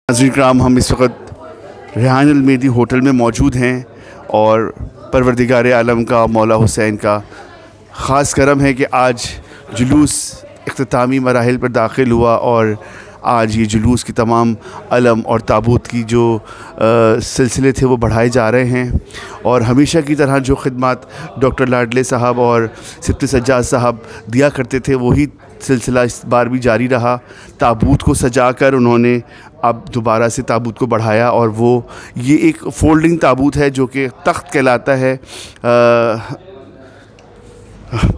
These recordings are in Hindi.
नाज़रीन कराम, हम इस वक्त रेहान अल-मेहदी होटल में मौजूद हैं और परवरदिगार आलम का मौला हुसैन का ख़ास करम है कि आज जुलूस इख्तितामी मराहिल पर दाखिल हुआ और आज ये जुलूस की तमाम अलम और ताबूत की जो सिलसिले थे वो बढ़ाए जा रहे हैं। और हमेशा की तरह जो खिदमत डॉक्टर लाडले साहब और सिफ्त सज्जाद साहब दिया करते थे वही सिलसिला इस बार भी जारी रहा। ताबूत को सजा कर उन्होंने अब दोबारा से ताबूत को बढ़ाया और वो ये एक फ़ोल्डिंग ताबूत है जो कि तख्त कहलाता है।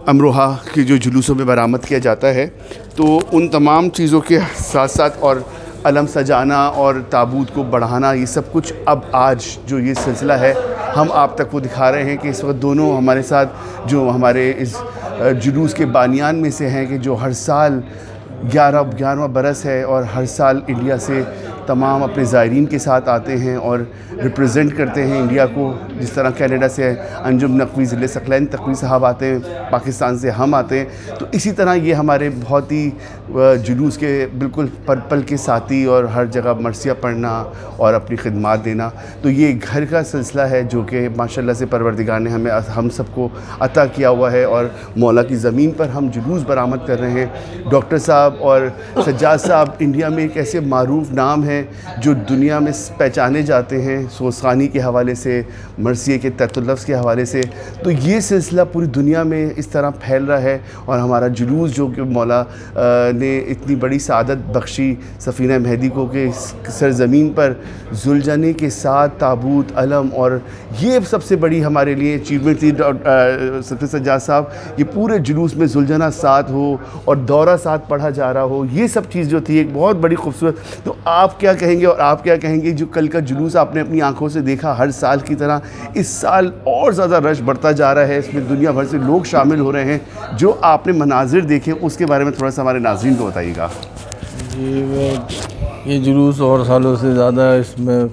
अमरोहा के जो जुलूसों में बरामद किया जाता है, तो उन तमाम चीज़ों के साथ साथ और अलम सजाना और ताबूत को बढ़ाना, ये सब कुछ अब आज जो ये सिलसिला है हम आप तक वो दिखा रहे हैं कि इस वक्त दोनों हमारे साथ जो हमारे इस जुलूस के बानियान में से हैं कि जो हर साल 11वां बरस है और हर साल इंडिया से तमाम अपने ज़ायरीन के साथ आते हैं और रिप्रेजेंट करते हैं इंडिया को। जिस तरह कनाडा से अंजुम नकवी ज़िले सकलैन तकवी साहब आते हैं, पाकिस्तान से हम आते हैं, तो इसी तरह ये हमारे बहुत ही जुलूस के बिल्कुल पल के साथी और हर जगह मरसिया पढ़ना और अपनी खिदमत देना। तो ये घर का सिलसिला है जो कि माशाल्लाह से परवरदिगार ने हम सबको अता किया हुआ है और मौला की ज़मीन पर हम जुलूस बरामद कर रहे हैं। डॉक्टर साहब और सज्जाद साहब इंडिया में एक ऐसे मारूफ नाम हैं जो दुनिया में पहचाने जाते हैं सोसानी के हवाले से, मरसिए के तत्लफ़्ज़ के हवाले से। तो ये सिलसिला पूरी दुनिया में इस तरह फैल रहा है और हमारा जुलूस जो कि मौला ने इतनी बड़ी सआदत बख्शी सफ़ीना मेहदी को कि सरज़मीन पर जुलझने के साथ ताबूत अलम, और ये सबसे बड़ी हमारे लिए अचीवमेंट थी सिफ्त सज्जाद साहब। ये पूरे जुलूस में जुलझना साथ हो और दौरा साथ पढ़ा जा रहा हो, ये सब चीज़ जो थी एक बहुत बड़ी खूबसूरत। तो आप क्या कहेंगे और आप क्या कहेंगे जो कल का जुलूस आपने अपनी आंखों से देखा, हर साल की तरह इस साल और ज़्यादा रश बढ़ता जा रहा है, इसमें दुनिया भर से लोग शामिल हो रहे हैं, जो आपने मनाजिर देखे उसके बारे में थोड़ा सा हमारे नाज़रीन को बताइएगा। जी, ये जुलूस और सालों से ज़्यादा इसमें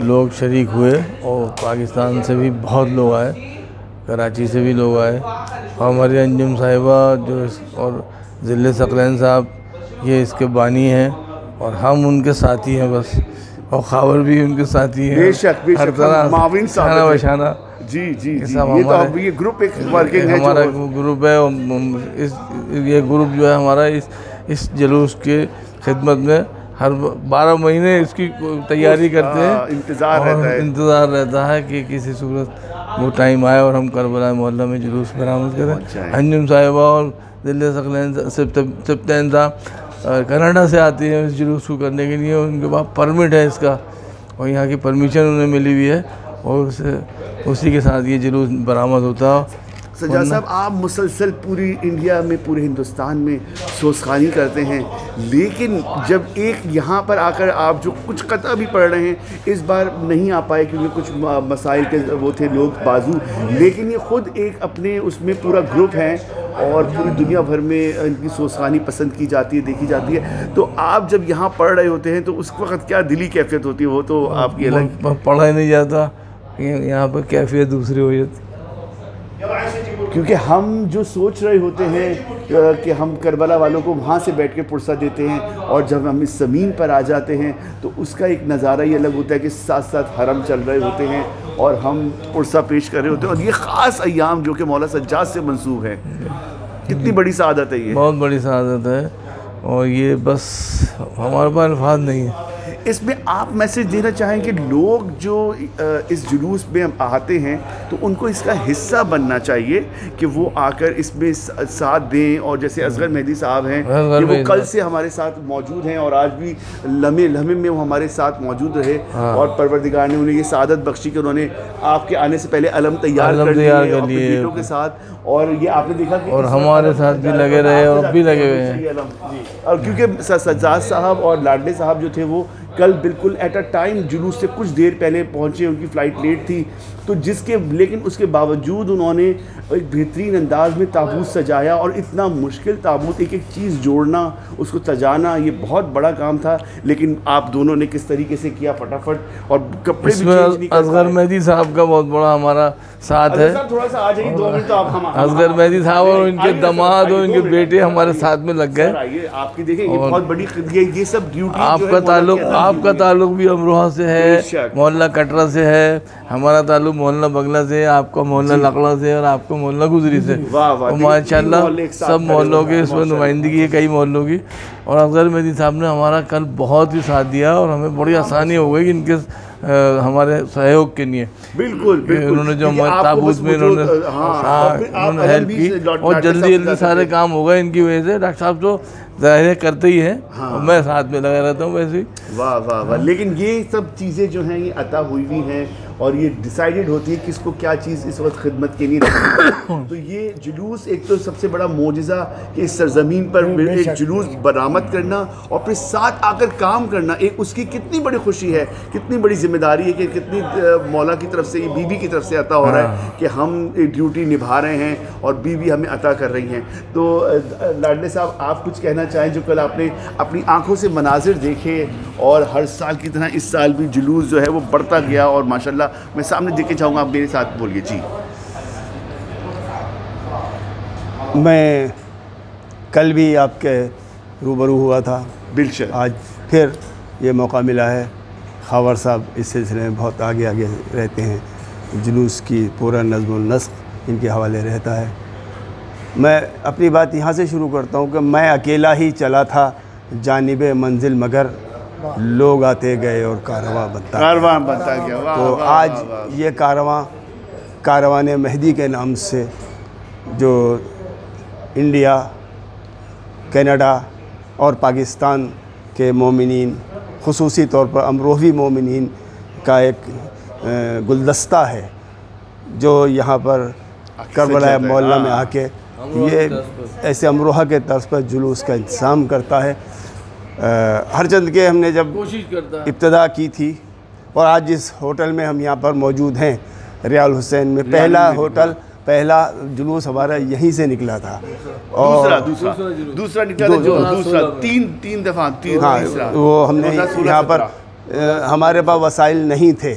लोग शरीक हुए और पाकिस्तान से भी बहुत लोग आए, कराची से भी लोग आए, और हमारी अंजुम साहिबा जो और ज़िले सकलैन साहब ये इसके बानी हैं और हम उनके साथी हैं बस, और ख़ाबर भी उनके साथी हैं। बेशक हर तरह माविन शाना बशाना। जी जी जी, ये तो अब ये ग्रुप एक वर्किंग है, हमारा ग्रुप है। ये ग्रुप जो है हमारा इस जुलूस के खिदमत में हर 12 महीने इसकी तैयारी करते हैं। इंतज़ार रहता है कि किसी सूरत वो टाइम आए और हम करबला मोहल्ला में जुलूस बरामद करें। अंजुम साहिबा और दिल्ली सकलैन सिफ्तैन साहब कनाडा से आती हैं इस जुलूस को करने के लिए, उनके पास परमिट है इसका और यहाँ की परमिशन उन्हें मिली हुई है और उसी के साथ ये जुलूस बरामद होता है। सज्जाद साहब, आप मुसलसल पूरी इंडिया में, पूरे हिंदुस्तान में सोसखानी करते हैं, लेकिन जब एक यहाँ पर आकर आप जो कुछ कता भी पढ़ रहे हैं, इस बार नहीं आ पाए क्योंकि कुछ मसाइल के वो थे लोग बाजू, लेकिन ये ख़ुद एक अपने उसमें पूरा ग्रुप है और पूरी दुनिया भर में इनकी सोसखानी पसंद की जाती है, देखी जाती है। तो आप जब यहाँ पढ़ रहे होते हैं तो उस वक्त क्या दिली कैफियत होती है, वो तो आपकी अलग। पढ़ा ही नहीं जाता, यहाँ पर कैफियत दूसरी हो जाती, क्योंकि हम जो सोच रहे होते हैं कि हम करबला वालों को वहाँ से बैठ के पुरसा देते हैं और जब हम इस ज़मीन पर आ जाते हैं तो उसका एक नज़ारा ही अलग होता है कि साथ साथ हरम चल रहे होते हैं और हम पुरसा पेश कर रहे होते हैं, और ये ख़ास अय्याम जो कि मौला सज्जाद से मंसूब है। कितनी बड़ी सआदत है ये, बहुत बड़ी सआदत है, और ये बस हमारे पास अल्फाज नहीं है। इसमें आप मैसेज देना चाहें कि लोग जो इस जुलूस में आते हैं तो उनको इसका हिस्सा बनना चाहिए कि वो आकर इसमें साथ दें, और जैसे असगर मेहदी साहब हैं कि वो कल से हमारे साथ मौजूद हैं और आज भी लम्हे लम्हे में वो हमारे साथ मौजूद रहे। और परवरदिगार ने उन्हें ये सआदत बख्शी कि उन्होंने आपके आने से पहले अलम तैयार कर लिए अपने बेटों के साथ, और ये आपने देखा कि और हमारे साथ भी लगे रहे और अब भी लगे हुए हैं। और क्योंकि सज्जाद साहब और लाडले साहब जो थे वो कल बिल्कुल एट अ टाइम जुलूस से कुछ देर पहले पहुंचे, उनकी फ़्लाइट लेट थी, तो लेकिन उसके बावजूद उन्होंने एक बेहतरीन अंदाज में ताबूत सजाया, और इतना मुश्किल ताबूत, एक एक चीज़ जोड़ना, उसको सजाना, ये बहुत बड़ा काम था। लेकिन आप दोनों ने किस तरीके से किया फटाफट, और कपड़े भी चेंज नहीं कर। असगर मेहदी साहब का बहुत बड़ा हमारा साथ है। थोड़ा सा आ जाइए, 2 मिनट तो आप। हम असगर मेहदी साहब और उनके दामाद और उनके बेटे हमारे साथ में लग गए। आपकी देखें ये बहुत बड़ी, ये सब ड्यूटी, आपका ताल्लुक आपका ताल्लुक भी अमरोहा से है, मोहल्ला कटरा से है, हमारा ताल्लुक मोहल्ला बगला से, आपका मोहल्ला लकड़ा से और आपका मोहल्ला गुजरी से। माशाल्लाह सब मोहल्लों के इसमें नुमाइंदगी है, कई मोहल्लों की। और अफजल मेहदी साहब ने हमारा कल बहुत ही साथ दिया और हमें बड़ी आसानी हो गई कि इनके हमारे सहयोग के लिए। बिल्कुल उन्होंने जो हमारे ताबूत में उन्होंने हेल्प की और जल्दी जल्दी सारे काम हो गए इनकी वजह से। डॉक्टर साहब तो ज़ाहिर करते ही हैं, और मैं साथ में लगा रहता हूँ वैसे ही। वाह वाह वाह। लेकिन ये सब चीज़ें जो हैं ये अता हुई भी हैं और ये डिसाइडेड होती है किसको क्या चीज़ इस वक्त खिदमत के लिए रखनी। तो ये जुलूस एक तो सबसे बड़ा मोजिज़ा कि इस सरजमीन पर एक जुलूस बरामद करना और फिर साथ आकर काम करना, एक उसकी कितनी बड़ी खुशी है, कितनी बड़ी जिम्मेदारी है कि कितनी मौला की तरफ से, ये बीबी की तरफ से अता हो रहा है कि हम ड्यूटी निभा रहे हैं और बीवी हमें अता कर रही हैं। तो लाडले साहब आप कुछ कहना चाहें, जो कल आपने अपनी आंखों से मनाजिर देखे और हर साल की तरह इस साल भी जुलूस जो है वो बढ़ता गया और माशाल्लाह मैं सामने देख के चाहूँगा, आप मेरे साथ बोलिए जी। मैं कल भी आपके रूबरू हुआ था, बिल्कुल आज फिर ये मौका मिला है। खावर साहब इस सिलसिले में बहुत आगे आगे रहते हैं, जुलूस की पूरा नज़्म व नस्ख इनके हवाले रहता है। मैं अपनी बात यहाँ से शुरू करता हूँ कि मैं अकेला ही चला था जानिब मंजिल, मगर लोग आते गए और कारवां बनता गया। तो आज ये कारवान मेहदी के नाम से जो इंडिया, कनाडा और पाकिस्तान के मोमिनीन, खुसूसी तौर पर अमरोही मोमिनीन का एक गुलदस्ता है जो यहाँ पर करबला मोहल्ला में आके ये ऐसे अमरोहा के तर्ज पर जुलूस का इंतज़ाम करता है। हर चंद के हमने जब इब्तदा की थी और आज जिस होटल में हम यहाँ पर मौजूद हैं रियाल हुसैन में, पहला जुलूस हमारा यहीं से निकला था और दूसरा निकला तीन दफ़ा। हाँ, वो हमने यहाँ पर हमारे पास वसाइल नहीं थे,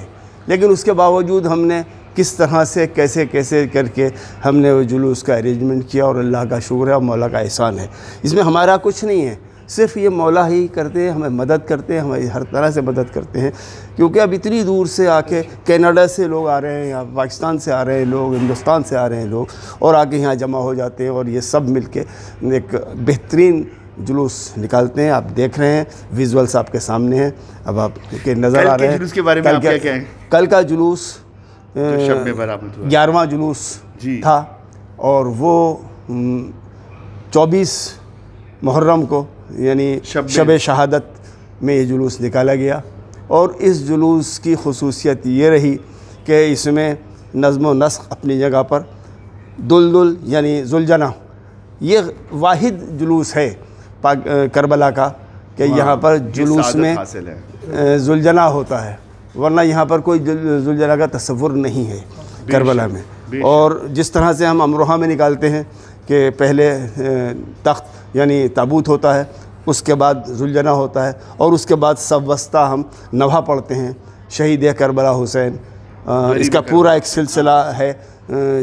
लेकिन उसके बावजूद हमने किस तरह से कैसे कैसे करके हमने वो जुलूस का अरेंजमेंट किया और अल्लाह का शुक्र है और मौला का एहसान है। इसमें हमारा कुछ नहीं है, सिर्फ ये मौला ही करते हैं, हमें मदद करते हैं, हमें हर तरह से मदद करते हैं। क्योंकि अब इतनी दूर से आके कनाडा से लोग आ रहे हैं, यहाँ पाकिस्तान से आ रहे हैं लोग, हिंदुस्तान से आ रहे हैं लोग और आके यहाँ जमा हो जाते हैं और ये सब मिलके एक बेहतरीन जुलूस निकालते हैं। आप देख रहे हैं, विजुअल्स आपके सामने हैं, अब आपके नज़र आ रहे हैं। जुलूस के बारे में आप क्या कहें? कल का जुलूस 11वां जुलूस था और वो 24 मुहर्रम को यानी शब शहादत में ये जुलूस निकाला गया। और इस जुलूस की खुसूसियत ये रही कि इसमें नज़्म व नस्ख अपनी जगह पर, दुलदुल यानी जुलजना ये वाहिद जुलूस है करबला का कि यहाँ पर जुलूस में जुलजना होता है, वरना यहाँ पर कोई जुलजना का तस्वुर नहीं है करबला में। और जिस तरह से हम अमरोहा में निकालते हैं कि पहले तख्त यानी ताबूत होता है, उसके बाद जुलजना होता है और उसके बाद सब वस्ता हम नवा पढ़ते हैं, शहीद करबला हुसैन। इसका पूरा एक सिलसिला है,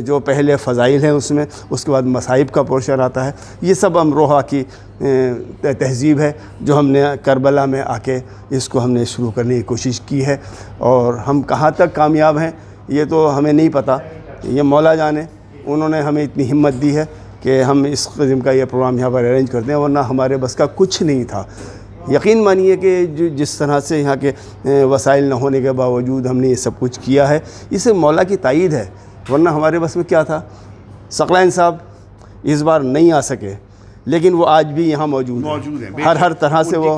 जो पहले फ़ज़ाइल हैं उसमें, उसके बाद मसाइब का पोर्शन आता है। ये सब अमरोहा की तहज़ीब है जो हमने करबला में आके इसको हमने शुरू करने की कोशिश की है। और हम कहाँ तक कामयाब हैं ये तो हमें नहीं पता, ये मौला जाने। उन्होंने हमें इतनी हिम्मत दी है कि हम इस किस्म का ये प्रोग्राम यहाँ पर अरेंज करते हैं, वरना हमारे बस का कुछ नहीं था। यकीन मानिए कि जिस तरह से यहाँ के वसाइल न होने के बावजूद हमने ये सब कुछ किया है, इसे मौला की तायीद है, वरना हमारे बस में क्या था। सकलैन साहब इस बार नहीं आ सके, लेकिन वो आज भी यहाँ मौजूद हैं। हर तरह से वो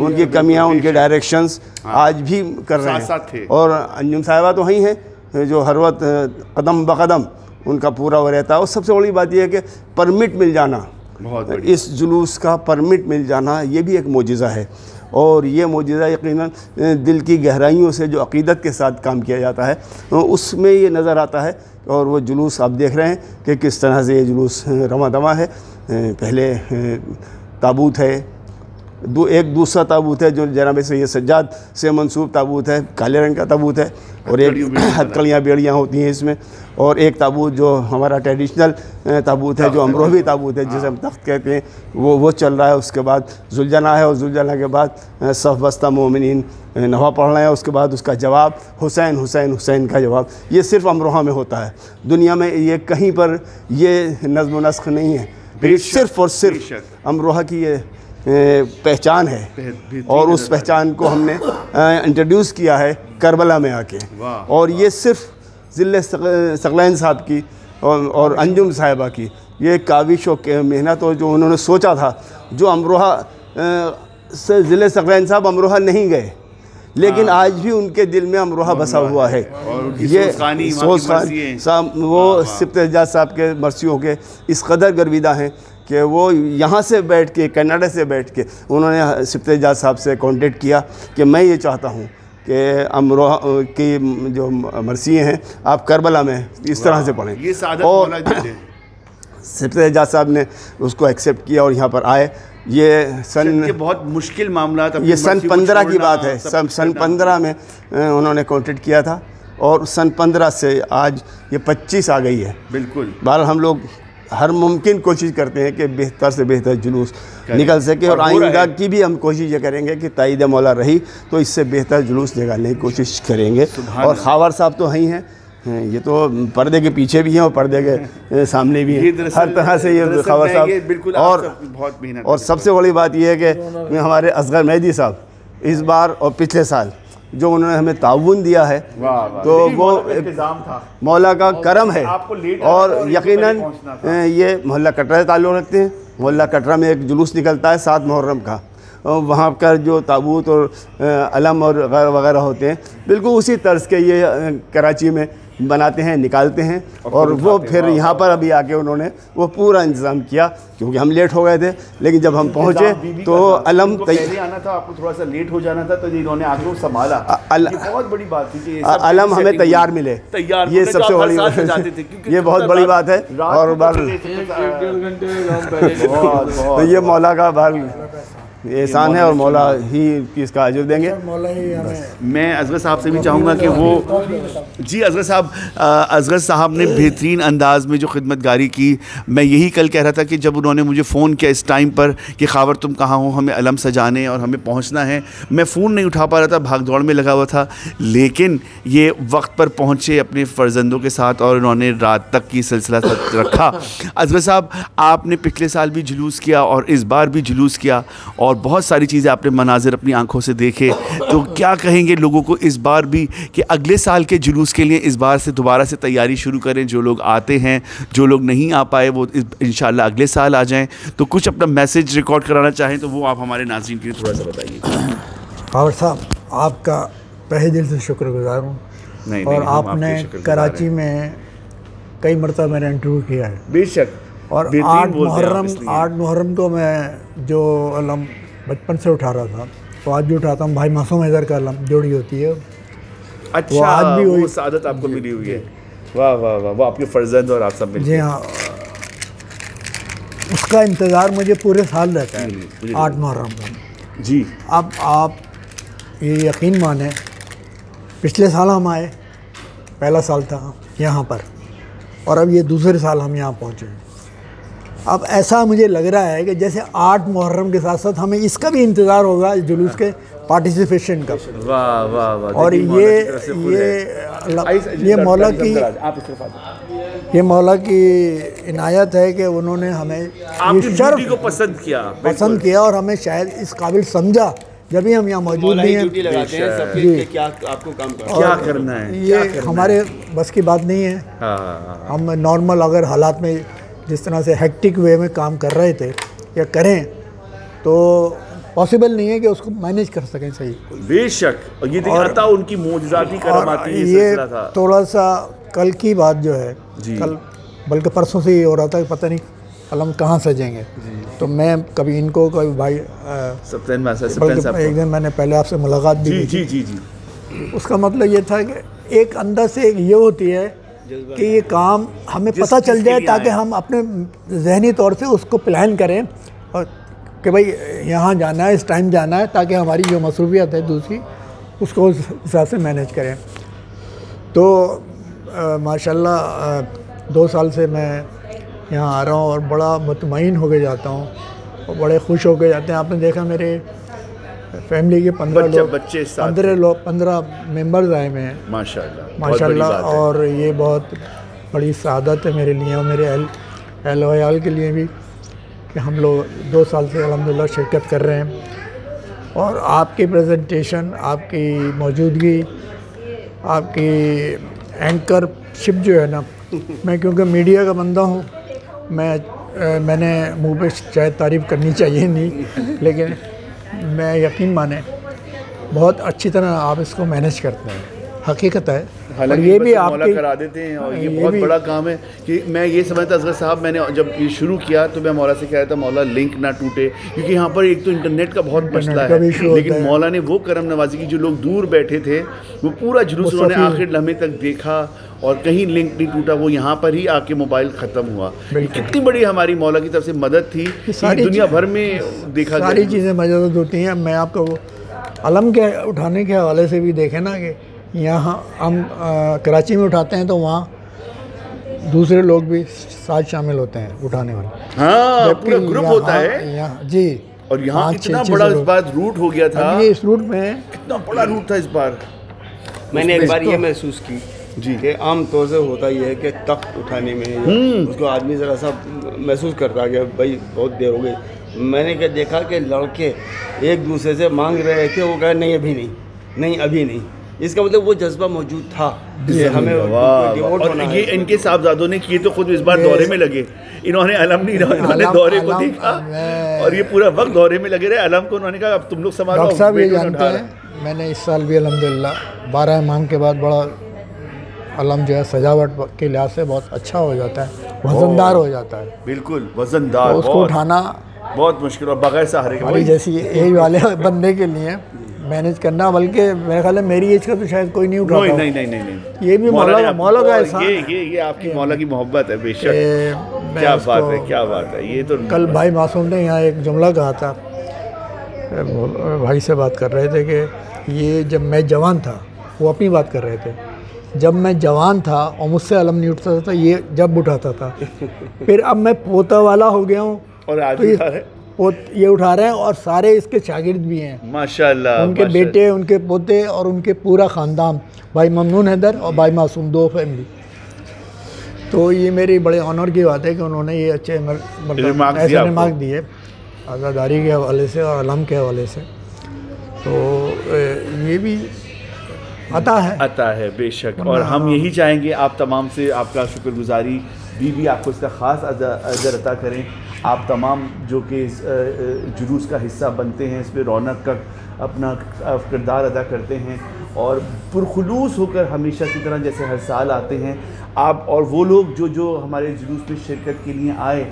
उनकी कमियाँ, उनके डायरेक्शंस आज भी कर रहे हैं। और अंजुम साहिबा तो वहीं हैं जो हर वक्त कदम बकदम उनका पूरा वो रहता है। और सबसे बड़ी बात यह है कि परमिट मिल जाना, इस जुलूस का परमिट मिल जाना, ये भी एक मोजिज़ा है। और ये मोजिज़ा यकीनन दिल की गहराइयों से जो अक़ीदत के साथ काम किया जाता है उसमें ये नज़र आता है। और वो जुलूस आप देख रहे हैं कि किस तरह से ये जुलूस रवा दवा है। पहले ताबूत है, एक दूसरा ताबूत है जो जनाब सैयद सज्जाद से मंसूब ताबूत है, काले रंग का ताबूत है, और एक हथकड़ियाँ बेड़ियाँ होती हैं इसमें, और एक ताबूत जो हमारा ट्रेडिशनल ताबूत है जो अमरोही ताबूत है जिसे हम तख्त कहते हैं, वो चल रहा है। उसके बाद जुलजना है, और जुलजना के बाद सफ़ बस्ता मोमिनीन नवा पढ़ रहे हैं। उसके बाद उसका जवाब हुसैन हुसैन हुसैन का जवाब। ये सिर्फ़ अमरोहा में होता है, दुनिया में ये कहीं पर ये नज़्म व नस्ख़ नहीं है, ये सिर्फ़ और सिर्फ अमरोहा की ये पहचान है। और उस पहचान को हमने इंट्रोड्यूस किया है करबला में आके, और ये सिर्फ ज़िले सकलैन साहब की और अंजुम साहिबा की ये काविश और मेहनत, और जो उन्होंने सोचा था, जो अमरोहा से ज़िले सकलैन साहब अमरोहा नहीं गए, लेकिन आज भी उनके दिल में अमरोहा बसा हुआ है। ये साहब वो सिफ्त एजाज साहब के मर्सियों के इस कदर गर्विदा हैं कि वो यहाँ से बैठ के, कनाडा से बैठ के उन्होंने सिफ्त एजाज साहब से कॉन्टेक्ट किया कि मैं ये चाहता हूँ कि अमरोहा की जो मर्सियाँ हैं आप करबला में इस तरह से पढ़ें। ये और सिफ्त एजाज साहब ने उसको एक्सेप्ट किया और यहाँ पर आए। ये सन बहुत मुश्किल मामला था, ये सन 15 की बात है। सन 15 में उन्होंने कॉन्टेक्ट किया था, और सन 15 से आज ये 25 आ गई है। बिल्कुल। बहरहाल हम लोग हर मुमकिन कोशिश करते हैं कि बेहतर से बेहतर जुलूस निकल सके, और आइंदा की भी हम कोशिश ये करेंगे कि ताईद मौला रही तो इससे बेहतर जुलूस निकालने की कोशिश करेंगे। और खावर साहब तो हैं ही हैं, ये तो पर्दे के पीछे भी हैं और पर्दे के सामने भी हैं, हर तरह से ये खावर साहब। और सबसे बड़ी बात यह है कि हमारे असगर मेहदी साहब इस बार और पिछले साल जो उन्होंने हमें ताउन दिया है, तो वो मौला का करम है। और यकीनन ये मोहल्ला कटरा से ताल्लुक़ रखते हैं। मोहल्ला कटरा में एक जुलूस निकलता है 7 मुहर्रम का, वहाँ का जो ताबूत और अलम और वगैरह होते हैं बिल्कुल उसी तर्ज के ये कराची में बनाते हैं, निकालते हैं। और वो फिर यहाँ पर अभी आके उन्होंने वो पूरा इंतज़ाम किया, क्योंकि हम लेट हो गए थे, लेकिन जब हम पहुँचे तो अलम पहले आना था, आपको थोड़ा सा लेट हो जाना था, तो इन्होंने आगे संभाला। बहुत बड़ी बात थी कि अलम हमें तैयार मिले, ये सबसे बड़ी ये बहुत बड़ी बात है। और तो ये मौला का एहसान है, और मौला ही इसका अजर देंगे। मैं असगर साहब से भी चाहूँगा कि वो जी असगर साहब ने बेहतरीन अंदाज में जो खिदमतगारी की। मैं यही कल कह रहा था कि जब उन्होंने मुझे फ़ोन किया इस टाइम पर कि खावर तुम कहाँ हो, हमें अलम सजाने और हमें पहुँचना है, मैं फ़ोन नहीं उठा पा रहा था, भाग दौड़ में लगा हुआ था, लेकिन ये वक्त पर पहुँचे अपने फ़र्जंदों के साथ और उन्होंने रात तक की सिलसिला रखा। असगर साहब, आपने पिछले साल भी जुलूस किया और इस बार भी जुलूस किया, और बहुत सारी चीज़ें आपने मनाजिर अपनी आंखों से देखे, तो क्या कहेंगे लोगों को इस बार भी कि अगले साल के जुलूस के लिए इस बार से दोबारा से तैयारी शुरू करें? जो लोग आते हैं, जो लोग नहीं आ पाए, वो इंशाल्लाह अगले साल आ जाएं। तो कुछ अपना मैसेज रिकॉर्ड कराना चाहें तो वो आप हमारे नाज़रीन के लिए थोड़ा सा बताइए। खावर साहब, आपका तहे दिल से शुक्रगुजार हूँ, और आपने कराची में कई मरतबा मैंने इंटरव्यू किया है। बेशक। और 8 मुहर्रम को मैं जो अलम बचपन से उठा रहा था, तो आज भी उठाता हूँ। भाई मासूम हैदर का अलम जोड़ी होती है, अच्छा, वो आज भी वो सादत आपको मिली हुई है। वाह वाह वाह, वो आपके फर्जंद और आप सब मिलके। जी हाँ, उसका इंतज़ार मुझे पूरे साल रहता है 8 मुहर्रम का। जी। अब आप ये यकीन माने, पिछले साल हम आए, पहला साल था यहाँ पर, और अब ये दूसरे साल हम यहाँ पहुँचे। अब ऐसा मुझे लग रहा है कि जैसे 8 मुहर्रम के साथ साथ हमें इसका भी इंतज़ार होगा, जुलूस के पार्टिसिपेशन का। वाह वाह वाह। और ये मौला की इनायत है कि उन्होंने हमें ये शर्फ को पसंद किया और हमें शायद इस काबिल समझा, जब भी हम यहाँ मौजूद नहीं हैं। क्या आपको काम क्या करना है, ये हमारे बस की बात नहीं है। हम नॉर्मल अगर हालात में जिस तरह से हेक्टिक वे में काम कर रहे थे या करें, तो पॉसिबल नहीं है कि उसको मैनेज कर सकें सही। बेशक। और ये दिखाता उनकी मौजूदाती करामाती ये थोड़ा सा कल की बात जो है, कल बल्कि परसों से ही हो रहा था, पता नहीं अलम कहाँ सजेंगे। तो मैं कभी इनको कभी भाई एक दिन मैंने पहले आपसे मुलाकात भी की थी। उसका मतलब ये था कि एक अंदर से ये होती है कि ये काम हमें पता चल जाए, ताकि हम अपने जहनी तौर से उसको प्लान करें और कि भाई यहाँ जाना है, इस टाइम जाना है, ताकि हमारी जो मसरूफियत है दूसरी उसको उस हिसाब से मैनेज करें। तो माशाल्लाह 2 साल से मैं यहाँ आ रहा हूँ और बड़ा मुतमईन होके जाता हूँ और बड़े खुश होके जाते हैं। आपने देखा मेरे फैमिली के 15 मेंबर्स आए हुए हैं माशाल्लाह। और ये बहुत बड़ी सआदत है मेरे लिए और मेरे अहल वयाल के लिए भी कि हम लोग 2 साल से अल्हम्दुलिल्लाह शिरकत कर रहे हैं। और आपकी प्रेजेंटेशन, आपकी मौजूदगी, आपकी एंकरशिप जो है ना, मैं क्योंकि मीडिया का बंदा हूँ, मैंने मुँह पे शायद तारीफ़ करनी चाहिए नहीं, लेकिन मैं यकीन माने बहुत अच्छी तरह आप इसको मैनेज करते हैं, हकीकत है। और ये भी आप करा देते हैं और ये बहुत बड़ा काम है कि मैं ये समझता असगर साहब, मैंने जब ये शुरू किया तो मैं मौला से कह रहा था मौला लिंक ना टूटे, क्योंकि यहाँ पर एक तो इंटरनेट का बहुत मसला है, लेकिन मौला ने वो करम नवाजी की, जो लोग दूर बैठे थे वो पूरा जुलूस उन्होंने आखिर लम्हे तक देखा और कहीं लिंक नहीं टूटा, वो यहाँ पर ही आके मोबाइल ख़त्म हुआ। कितनी बड़ी हमारी मौला की तरफ से मदद थी, दुनिया भर में देखा सारी चीज़ें मदद होती हैं। मैं आपको अलम के उठाने के हवाले से भी देखें ना कि यहाँ हम कराची में उठाते हैं तो वहाँ दूसरे लोग भी साथ शामिल होते हैं उठाने वाले। हाँ, पूरा ग्रुप होता है यहाँ जी। और यहाँ इतना बड़ा इस बार रूट हो गया था, ये इस रूट में कितना बड़ा रूट था इस बार। मैंने एक बार ये महसूस की जी कि आम तौर से होता ही है कि तख्त उठाने में उसको आदमी ज़रा सा महसूस करता है कि भाई बहुत देर हो गई। मैंने क्या देखा कि लड़के एक दूसरे से मांग रहे थे, वो कहे नहीं अभी नहीं, नहीं अभी नहीं। इसका मतलब वो जज्बा मौजूद था जिससे हमें डिवोट होना है। ये इनके साहबजादों ने किए तो खुद इस बार दौरे में लगे, इन्होंने अलम नहीं रहा, इन्होंने दौरे को देखा और ये पूरा वक्त दौरे में लगे रहे। अलम को उन्होंने कहा अब तुम लोग संभालो। डॉक्टर साहब ये जानते हैं, मैंने इस साल भी अल्हम्दुलिल्लाह 12 इमाम के बाद बड़ा अलम जो है सजावट के लिहाज से बहुत अच्छा हो जाता है, वजनदार हो जाता है। बिल्कुल वजनदार, तो उसको उठाना बहुत मुश्किल और बगैर सहारे के जैसी एज वाले बंदे के लिए मैनेज करना, बल्कि मेरे ख्याल है मेरी एज का तो शायद कोई नहीं उठाता। नहीं, ये भी मौला का एहसान है। ये आपकी मौला की मोहब्बत है बेशक। क्या बात है, क्या बात है। ये तो कल भाई मासूम ने यहाँ एक जुमला कहा था, भाई से बात कर रहे थे कि ये जब मैं जवान था, वो अपनी बात कर रहे थे, जब मैं जवान था और मुझसे अलम नहीं उठता था, ये जब उठाता था, फिर अब मैं पोता वाला हो गया हूँ और आज ये उठा रहे हैं और सारे इसके शागिर्द भी हैं माशाल्लाह, उनके बेटे, उनके पोते और उनके पूरा ख़ानदान, भाई ममनून हैदर और भाई मासूम, 2 फैमिली। तो ये मेरी बड़े ऑनर की बात है कि उन्होंने ये अच्छे ऐसे रिमार्क दिए आज़ादारी के हवाले से और अलम के हवाले से। तो ये भी आता है बेशक। और हम यही चाहेंगे आप तमाम से, आपका शुक्रगुजारी भी आपको इसका ख़ास अजर अता करें। आप तमाम जो कि जुलूस का हिस्सा बनते हैं, इस पर रौनक का अपना किरदार अदा करते हैं और पुरखुलूस होकर हमेशा की तरह जैसे हर साल आते हैं आप, और वो लोग जो हमारे जुलूस में शिरकत के लिए आए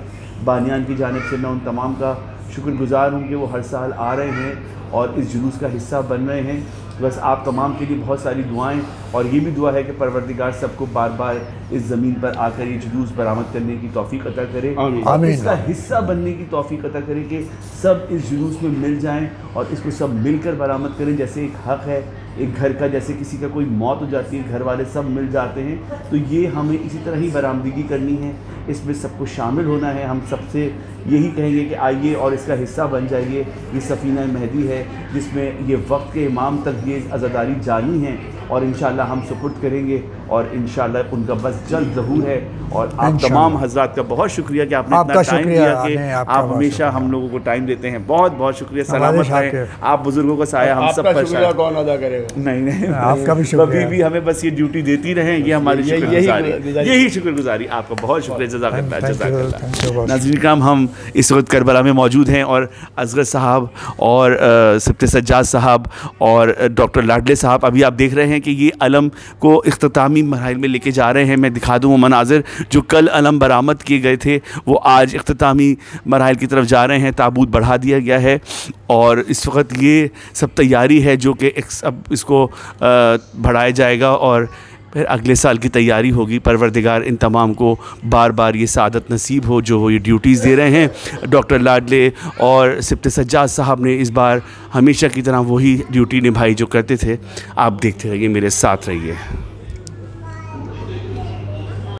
बानियान की जानिब से, मैं उन तमाम का शुक्रगुजार हूँ कि वो हर साल आ रहे हैं और इस जुलूस का हिस्सा बन रहे हैं। बस आप तमाम के लिए बहुत सारी दुआएं, और ये भी दुआ है कि परवरदिगार सबको बार बार इस ज़मीन पर आकर ये जुलूस बरामद करने की तौफीक अता करे और इसका हिस्सा बनने की तौफीक अता करे कि सब इस जुलूस में मिल जाएं और इसको सब मिलकर बरामद करें। जैसे एक हक़ है एक घर का, जैसे किसी का कोई मौत हो जाती है, घर वाले सब मिल जाते हैं, तो ये हमें इसी तरह ही बरामदगी करनी है, इसमें सबको शामिल होना है। हम सबसे यही कहेंगे कि आइए और इसका हिस्सा बन जाइए। ये सफ़ीना महदी है जिसमें ये वक्त के इमाम तक ये अज़ादारी जानी है और इंशाअल्लाह हम सुपुर्द करेंगे और इंशाअल्लाह उनका बस जल्द ज़हूर है। और आप तमाम हज़रात का बहुत शुक्रिया कि आपने इतना टाइम दिया कि आप हमेशा हम लोगों को टाइम देते हैं। बहुत बहुत शुक्रिया। सलामत रहें। आप बुज़ुर्गों का साया हम सब पर शुक्रिया कौन अदा करेगा। नहीं आपका भी शुक्रिया। कभी भी हमें बस ये ड्यूटी देती रहें, ये हमारी शुक्रगुजारी, यही शुक्रगुजारी। आपका बहुत शुक्रिया। जज़ाकल्लाह। नाज़रीन किराम, हम इस वक्त करबला में मौजूद हैं और असगर साहब और सिफ्त सज्जाद साहब और डॉक्टर लाडले साहब, अभी आप देख रहे हैं कि ये अलम को इख्तितामी मरहल में लेके जा रहे हैं। मैं दिखा दूँ वो मनाजिर, जो कल अलम बरामद किए गए थे वो आज इख्तितामी मरहल की तरफ जा रहे हैं। ताबूत बढ़ा दिया गया है और इस वक्त ये सब तैयारी है जो कि अब इसको बढ़ाया जाएगा और फिर अगले साल की तैयारी होगी। परवरदिगार इन तमाम को बार बार ये सादत नसीब हो जो वो ये ड्यूटीज़ दे रहे हैं। डॉक्टर लाडले और सिप्ते सज्जाद साहब ने इस बार हमेशा की तरह वही ड्यूटी निभाई जो करते थे। आप देखते रहिए, मेरे साथ रहिए।